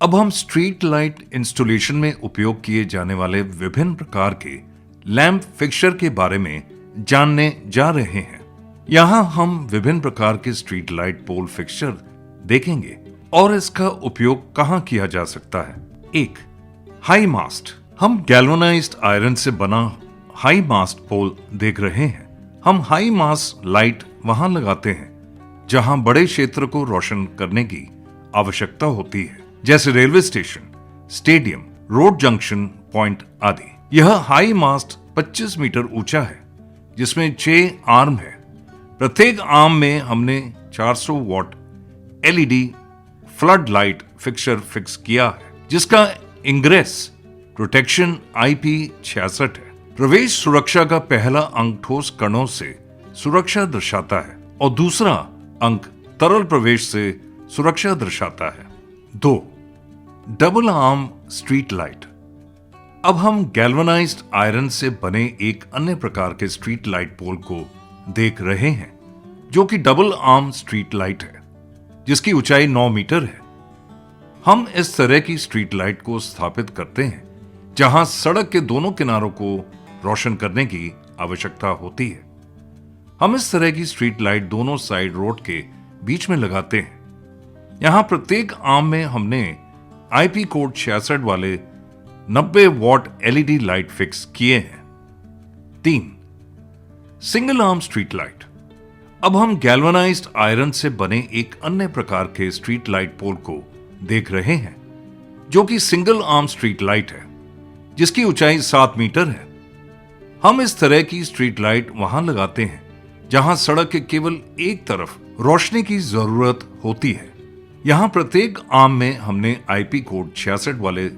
अब हम street light installation में उपयोग किए जाने वाले विभिन्न प्रकार के लैंप फिक्सचर के बारे में जानने जा रहे हैं। यहाँ हम विभिन्न प्रकार के स्ट्रीट लाइट पोल फिक्सचर देखेंगे और इसका उपयोग कहाँ किया जा सकता है। एक, हाई मास्ट। हम गैल्वेनाइज्ड आयरन से बना हाई मास्ट पोल देख रहे हैं। हम हाई मास्ट लाइट वहां लगाते हैं जहां बड़े क्षेत्र को रोशन करने की आवश्यकता होती है, जैसे railway station, stadium, road junction point आदि। यह हाई मास्ट 25 मीटर ऊंचा है, जिसमें 6 आर्म है। प्रत्येक आर्म में हमने 400 what LED flood light fixture fix किया है, जिसका इंग्रेस प्रोटेक्शन IP66 है। प्रवेश सुरक्षा का पहला अंक ठोस कणों से सुरक्षा दर्शाता है और दूसरा अंक तरल प्रवेश से सुरक्षा दर्शाता है। 2, डबल आर्म स्ट्रीट लाइट। अब हम गैल्वेनाइज्ड आयरन से बने एक अन्य प्रकार के स्ट्रीट लाइट पोल को देख रहे हैं, जो कि डबल आर्म स्ट्रीट लाइट है, जिसकी ऊंचाई 9 मीटर है। हम इस तरह की स्ट्रीट लाइट को स्थापित करते हैं जहां सड़क के दोनों किनारों को रोशन करने की आवश्यकता होती है। हम इस तरह की स्ट्रीट लाइट दोनों साइड रोड के बीच में लगाते हैं। यहां प्रत्येक आर्म में हमने IP कोड 66 वाले 90 वॉट LED लाइट फिक्स किए हैं। 3, सिंगल आर्म स्ट्रीट लाइट। अब हम गैल्वेनाइज्ड आयरन से बने एक अन्य प्रकार के स्ट्रीट लाइट पोल को देख रहे हैं, जो कि सिंगल आर्म स्ट्रीट लाइट है, जिसकी ऊंचाई 7 मीटर है। हम इस तरह की स्ट्रीट लाइट वहां लगाते हैं जहां सड़क के केवल एक तरफ रोशनी की जरूरत होती है। यहां प्रत्येक आर्म में हमने IP कोड 66 वाले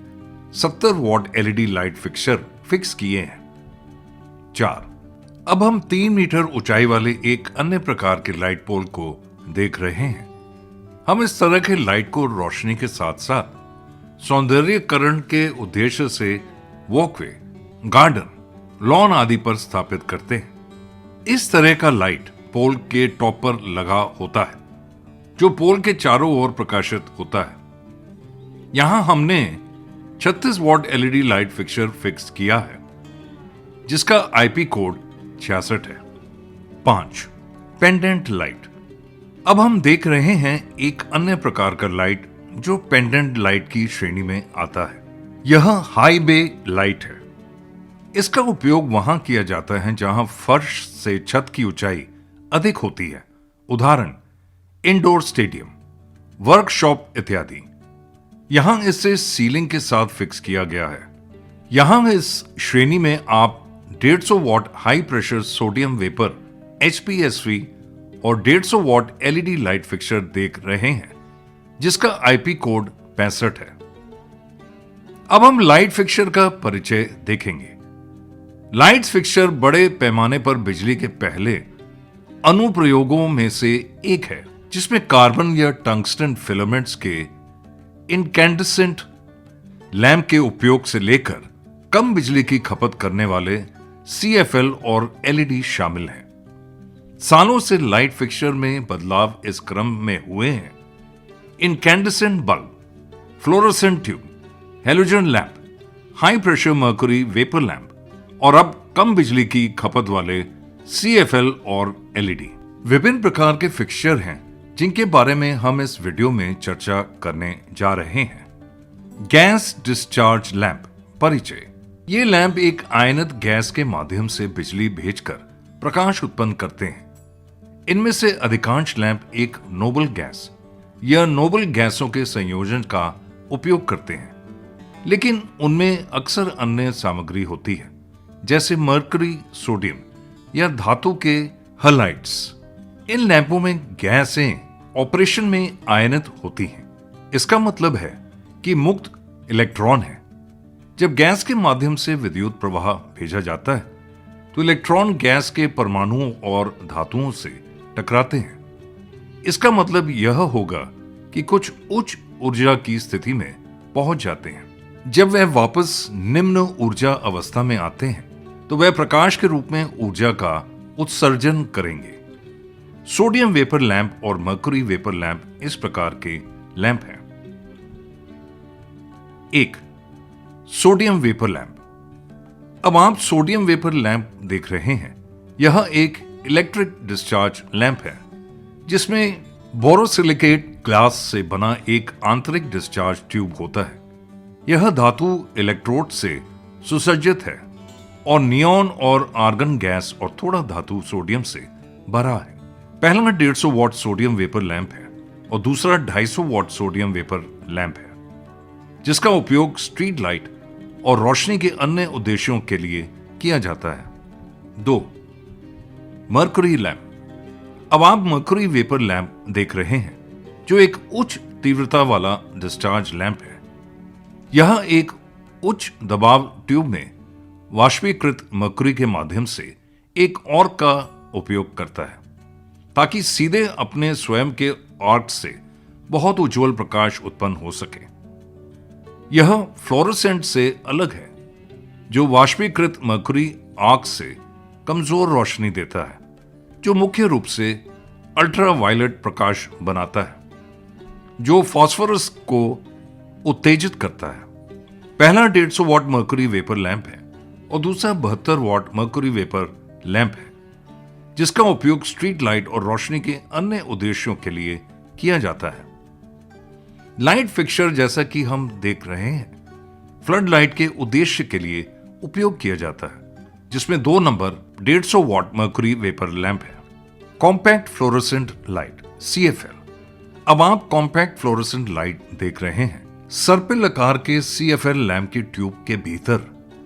70 what LED light fixture fix किए हैं। 4, अब हम 3 मीटर ऊंचाई वाले एक अन्य प्रकार के लाइट पोल को देख रहे हैं। हम इस तरह के लाइट को रोशनी के साथ साथ सौंदर्यीकरण के उद्देश्य से वॉकवे, गार्डन, लॉन आदि पर स्थापित करते हैं। इस तरह का लाइट पोल के टॉप पर लगा होता है, जो पोल के चारों ओर प्रकाशित होता है। यहां हमने 36 what LED light fixture fix किया है, जिसका IP कोड 66 है। 5, पेंडेंट लाइट। अब हम देख रहे हैं एक अन्य प्रकार का लाइट जो पेंडेंट लाइट की श्रेणी में आता है। यह हाई बे लाइट है। इसका उपयोग वहां किया जाता है जहां फर्श से छत की ऊंचाई अधिक होती है, उदाहरण इंडोर स्टेडियम, वर्कशॉप इत्यादि। यहां इसे सीलिंग के साथ फिक्स किया गया है। यहां इस श्रेणी में आप 150 what high pressure sodium vapour HPSV और 150 वॉट LED लाइट फिक्सचर देख रहे हैं, जिसका IP कोड 65 है। अब हम लाइट फिक्सचर का परिचय देखेंगे। लाइट फिक्सचर बड़े पैमाने पर बिजली के पहले अनुप्रयोगों में से एक है, जिसमें कार्बन या टंगस्टन फिलामेंट्स के इनकैंडेसेंट लैंप के उपयोग से लेकर कम बिजली की खपत करने वाले CFL और LED शामिल हैं। सालों से लाइट फिक्सचर में बदलाव इस क्रम में हुए हैं। Incandescent bulb, fluorescent tube, halogen lamp, high pressure mercury vapour lamp और अब कम बिजली की खपत वाले CFL और LED। विभिन्न प्रकार के फिक्सचर हैं जिनके बारे में हम इस वीडियो में चर्चा करने जा रहे हैं। गैस डिस्चार्ज लैंप परिचय। ये लैंप एक आयनित गैस के माध्यम से बिजली भेजकर प्रकाश उत्पन्न करते हैं। इनमें से अधिकांश लैंप एक नोबल गैस या नोबल गैसों के संयोजन का उपयोग करते हैं, लेकिन उनमें अक्सर अन्य सामग्री होती है, जैसे मर्करी, सोडियम या धातु के हलाइड्स। इन लैंपों में गैसें ऑपरेशन में आयनित होती हैं। इसका मतलब है कि मुक्त इलेक्ट्रॉन है। जब गैस के माध्यम से विद्युत प्रवाह भेजा जाता है तो इलेक्ट्रॉन गैस के परमाणुओं और धातुओं से टकराते हैं। इसका मतलब यह होगा कि कुछ उच्च ऊर्जा की स्थिति में पहुंच जाते हैं। जब वह वापस निम्न ऊर्जा अवस्था में आते हैं तो वह प्रकाश के रूप में ऊर्जा का उत्सर्जन करेंगे। सोडियम वेपर लैंप और मर्क्यूरी वेपर लैंप इस प्रकार के लैंप हैं। एक, सोडियम वेपर लैंप। अब आप सोडियम वेपर लैंप देख रहे हैं। यह एक इलेक्ट्रिक डिस्चार्ज लैंप है जिसमें बोरोसिलिकेट ग्लास से बना एक आंतरिक डिस्चार्ज ट्यूब होता है। यह धातु इलेक्ट्रोड से सुसज्जित है और नियॉन और आर्गन गैस और थोड़ा धातु सोडियम से भरा है। पहला 150 वॉट सोडियम वेपर लैंप है और दूसरा 250 वॉट सोडियम वेपर लैंप है जिसका उपयोग स्ट्रीट लाइट और रोशनी के अन्य उद्देश्यों के लिए किया जाता है। 2, मर्करी लैंप। अब आप मर्करी वेपर लैंप देख रहे हैं जो एक उच्च तीव्रता वाला डिस्चार्ज लैंप है। यह एक उच्च दबाव ट्यूब में वाष्पीकृत मर्करी के माध्यम से एक और का उपयोग करता है ताकि सीधे अपने स्वयं के आर्क से बहुत उज्जवल प्रकाश उत्पन्न हो सके। यह फ्लोरोसेंट से अलग है जो वाष्पीकृत मर्करी आर्क से कमजोर रोशनी देता है जो मुख्य रूप से अल्ट्रावायलेट प्रकाश बनाता है जो फास्फोरस को उत्तेजित करता है। पहला 150 वॉट मर्करी वेपर लैंप है और दूसरा 72 वॉट मर्करी वेपर लैंप है जिसका उपयोग स्ट्रीट लाइट और रोशनी के अन्य उद्देश्यों के लिए किया जाता है। लाइट फिक्सर जैसा कि हम देख रहे हैं फ्लड लाइट के उद्देश्य के लिए उपयोग किया जाता है जिसमें 2 number 150 watt mercury vapour lamp है। Compact fluorescent light CFL। अब आप कॉम्पैक्ट फ्लोरोसेंट लाइट देख रहे हैं। सर्पिल आकार के CFL लैंप की ट्यूब के भीतर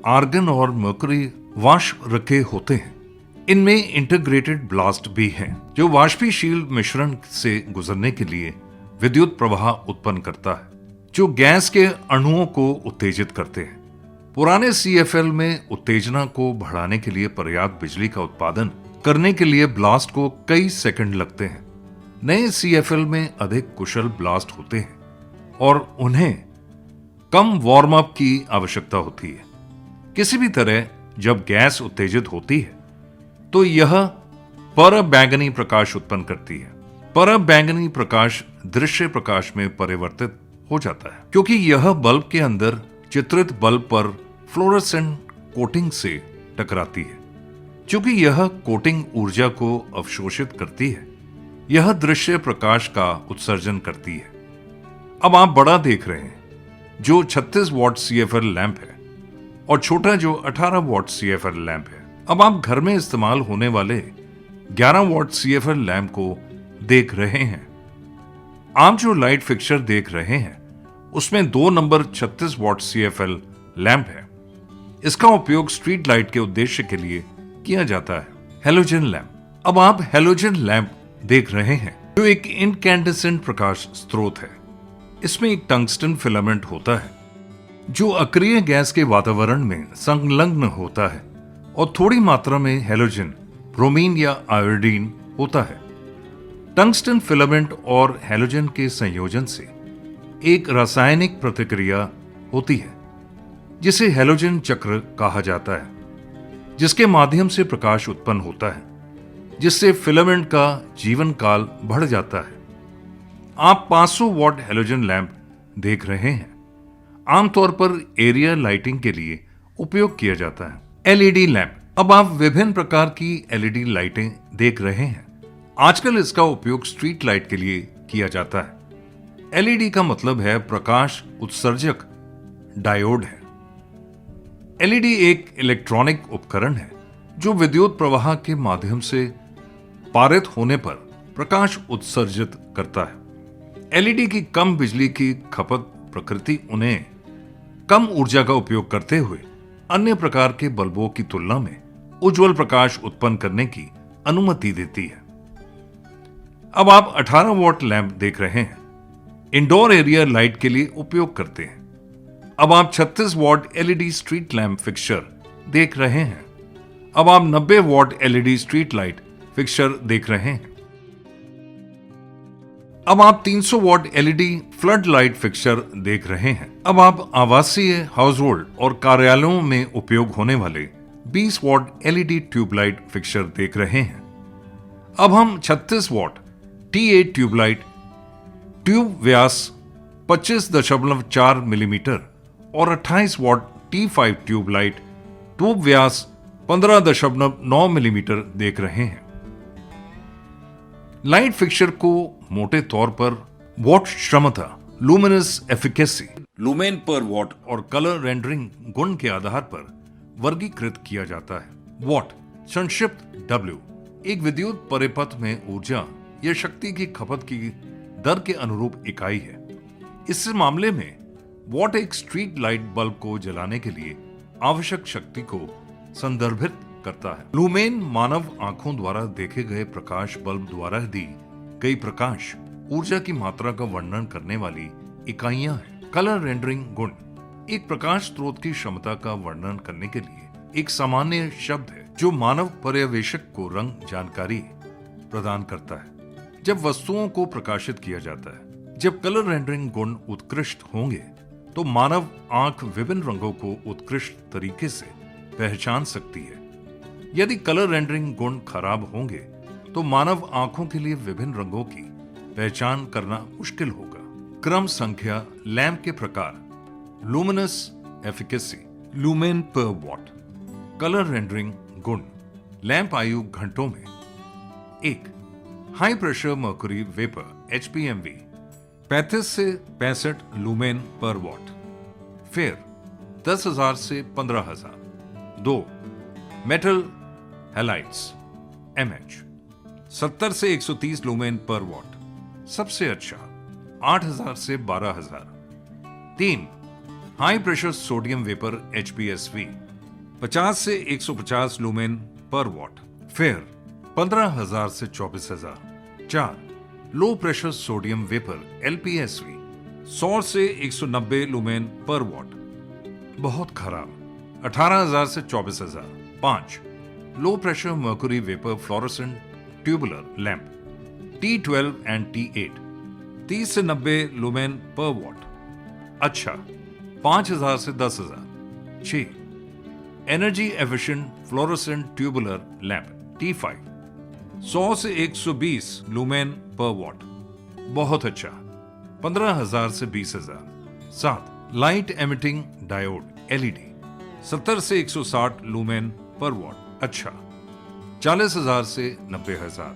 आर्गन और मर्करी वाष्प रखे होते हैं। इनमें इंटीग्रेटेड ब्लास्ट भी है जो वाष्पशील मिश्रण से गुजरने के लिए विद्युत प्रवाह उत्पन्न करता है जो गैस के अणुओं को उत्तेजित करते हैं। पुराने CFL में उत्तेजना को बढ़ाने के लिए पर्याप्त बिजली का उत्पादन करने के लिए ब्लास्ट को कई सेकंड लगते हैं। नए CFL में अधिक कुशल ब्लास्ट होते हैं और उन्हें कम वार्म अप की आवश्यकता होती है। किसी भी तरह जब गैस उत्तेजित होती है तो यह परबैंगनी प्रकाश उत्पन्न करती है। परबैंगनी प्रकाश दृश्य प्रकाश में परिवर्तित हो जाता है क्योंकि यह बल्ब के अंदर चित्रित बल्ब पर फ्लोरोसेंट कोटिंग से टकराती है। क्योंकि यह कोटिंग ऊर्जा को अवशोषित करती है, यह दृश्य प्रकाश का उत्सर्जन करती है। अब आप बड़ा देख रहे हैं जो 36 वॉट CFL लैंप है और छोटा जो 18 वॉट CFL लैंप है। अब आप घर में इस्तेमाल होने वाले 11 वॉट CFL लैंप को देख रहे हैं। आप जो लाइट फिक्सर देख रहे हैं उसमें 2 नंबर 36 वॉट CFL लैंप है। इसका उपयोग स्ट्रीट लाइट के उद्देश्य के लिए किया जाता है। Halogen lamp. अब आप हेलोजन लैंप देख रहे हैं जो एक इनकैंडेसेंट प्रकाश स्रोत है। इसमें एक टंगस्टन फिलामेंट होता है जो अक्रिय गैस के वातावरण में संलग्न होता है और थोड़ी मात्रा में हेलोजन, ब्रोमीन या आयोडीन होता है। टंगस्टन फिलामेंट और हेलोजन के संयोजन से एक रासायनिक प्रतिक्रिया होती है जिसे हेलोजन चक्र कहा जाता है जिसके माध्यम से प्रकाश उत्पन्न होता है जिससे फिलामेंट का जीवन काल बढ़ जाता है। आप 500 वॉट हेलोजन लैंप देख रहे हैं। आमतौर पर एरिया लाइटिंग के लिए उपयोग किया जाता है। LED lamp. अब आप विभिन्न प्रकार की LED लाइटें देख रहे हैं। आजकल इसका उपयोग स्ट्रीट लाइट के लिए किया जाता है। LED का मतलब है प्रकाश उत्सर्जक डायोड है। LED एक इलेक्ट्रॉनिक उपकरण है जो विद्युत प्रवाह के माध्यम से पारित होने पर प्रकाश उत्सर्जित करता है। LED की कम बिजली की खपत प्रकृति उन्हें कम ऊर्जा का उपयोग करते हुए अन्य प्रकार के बल्बों की तुलना में उज्जवल प्रकाश उत्पन्न करने की अनुमति देती है। अब आप 18 वॉट लैंप देख रहे हैं। इंडोर एरिया लाइट के लिए उपयोग करते हैं। अब आप 36 what LED street lamp fixture देख रहे हैं। अब आप 90 what LED street light fixture देख रहे हैं। अब आप 300 what LED flood light fixture देख रहे हैं। अब आप आवासीय, हाउस होल्ड और कार्यालयों में उपयोग होने वाले 20 वॉट LED ट्यूबलाइट फिक्सचर देख रहे हैं। अब हम 36 वॉट T8 ट्यूबलाइट, ट्यूब व्यास 25.4 मिलीमीटर और 28 watt T5 tube light tube व्यास 15.9 मिलीमीटर देख रहे हैं। लाइट फिक्सचर को मोटे तौर पर वॉट क्षमता, लुमिनस एफिकेसी, लुमेन पर वॉट और कलर रेंडरिंग गुण के आधार पर वर्गीकृत किया जाता है। वॉट संक्षिप्त W एक विद्युत परिपथ में ऊर्जा या शक्ति की खपत की दर के अनुरूप इकाई है। इस मामले में वॉट एक स्ट्रीट लाइट बल्ब को जलाने के लिए आवश्यक शक्ति को संदर्भित करता है। लुमेन मानव आंखों द्वारा देखे गए प्रकाश बल्ब द्वारा दी गई प्रकाश ऊर्जा की मात्रा का वर्णन करने वाली इकाइयां हैं। कलर रेंडरिंग गुण एक प्रकाश स्रोत की क्षमता का वर्णन करने के लिए एक सामान्य शब्द है जो मानव पर्यवेक्षक को रंग जानकारी प्रदान करता है जब वस्तुओं को प्रकाशित किया जाता है। जब कलर रेंडरिंग गुण उत्कृष्ट होंगे तो मानव आंख विभिन्न रंगों को उत्कृष्ट तरीके से पहचान सकती है। यदि कलर रेंडरिंग गुण खराब होंगे तो मानव आंखों के लिए विभिन्न रंगों की पहचान करना मुश्किल होगा। क्रम संख्या लैंप के प्रकार, लुमिनस एफिकेसी, लुमेन पर वॉट। कलर रेंडरिंग गुण, लैंप आयु घंटों में। 1 high pressure mercury vapour HPMV 35 से 65 लुमेन पर वॉट। फिर 10,000 से 15,000। 2 मेटल हैलाइड्स MH 70 से 130 लुमेन पर वॉट, सबसे अच्छा 8,000 से 12,000। 3 high pressure sodium vapour HPSV 50 से 150 लुमेन पर वॉट। फिर 15,000 से 24,000। 4 low pressure sodium vapour LPSV 100 से 190 लुमेन पर वॉट, बहुत खराब 18,000 से 24,000। 5 low pressure mercury vapour fluorescent tubular lamp T12 and T8 30 से 90 लुमेन पर वॉट, अच्छा 5,000 से 10,000। 6 energy efficient fluorescent tubular lamp T5 100 से 120 लुमेन पर वॉट, बहुत अच्छा 15,000 से 20,000। 7 लाइट एमिटिंग डायोड LED 70 से 160 लुमेन पर वॉट, अच्छा 40,000 से 90,000।